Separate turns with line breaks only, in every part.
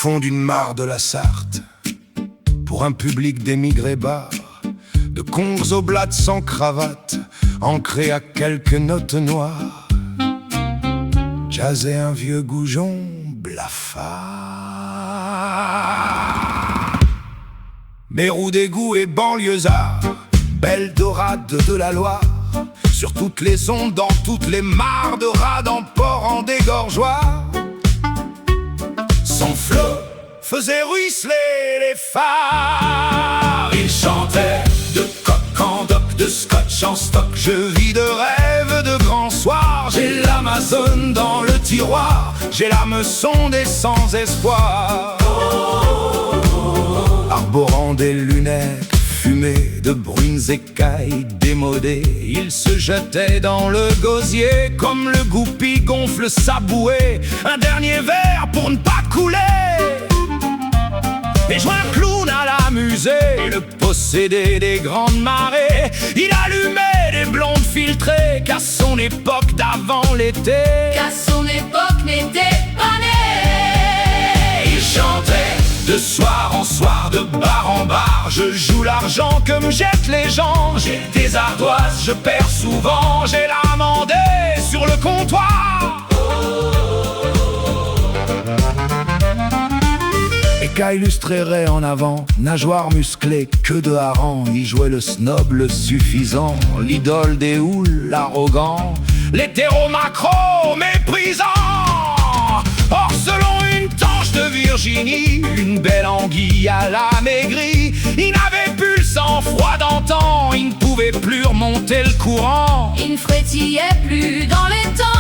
fond d'une mare de la Sarthe, pour un public d'émigrés bars, de cons oblates sans cravate, ancrés à quelques notes noires, jazzait un vieux goujon blafard. Mérou d'égout et banlieusards, belle dorade de la Loire, sur toutes les ondes, dans toutes les mares de rats, en port, en dégorgeoir. Son flot faisait ruisseler les phares. Il chantait de coq en doc, de scotch en stock. Je vis de rêves de grands soirs. J'ai l'Amazone dans le tiroir, j'ai l'âme sondée sans espoir. Arborant des lunettes fumées de brunes écailles démodées, il se jetait dans le gosier comme le goupil gonfle sa bouée. Un dernier verre pour ne pas couler, et joint un clown à la musée, le possédé des grandes marées. Il allumait des blondes filtrées qu'à son époque d'avant l'été,
qu'à son époque n'était pas né.
Il chantait de soir en soir, de bar en bar. Je joue l'argent que me jettent les gens. J'ai des ardoises, je perds souvent. J'ai l'amandé sur le comptoir. Écaille illustré en avant, nageoire musclée, queue de hareng. Y jouait le snob, le suffisant, l'idole des houles, l'arrogant, l'hétéro-macro méprisant. Or selon une tanche de Virginie, une belle anguille à la maigrie, il n'avait plus le sang-froid d'antan, il ne pouvait plus remonter le courant,
il ne frétillait plus dans les temps.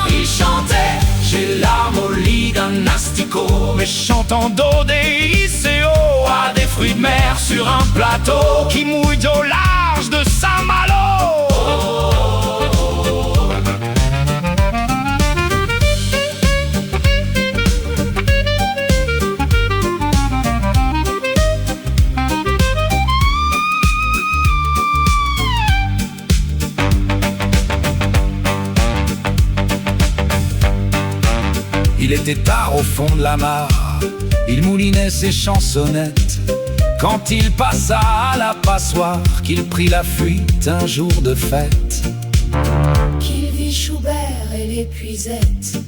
Il chantait, j'ai l'âme au lit d'un asticot, méchant en dos des ICO, à des fruits de mer sur un plateau qui mouille au large de Saint-Malo. Il était tard au fond de la mare, il moulinait ses chansonnettes, quand il passa à la passoire, qu'il prit la fuite un jour de fête,
qu'il vit Schubert et l'épuisette.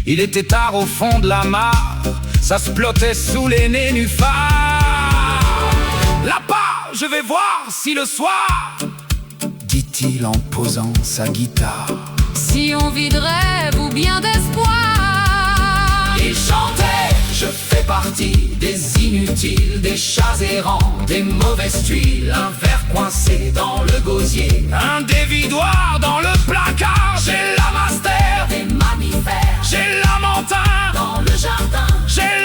Il était tard au fond de la mare, ça se plottait sous les nénuphars. Là-bas, je vais voir si le soir, dit-il en posant sa guitare,
si on vit de rêve ou bien d'espoir.
Il chantait, je fais partie des inutiles, des chats errants, des mauvaises tuiles. Un verre coincé dans le gosier, un dévidoir dans le placard. J'ai la master
des mammifères,
j'ai l'amentin
dans le jardin,
j'ai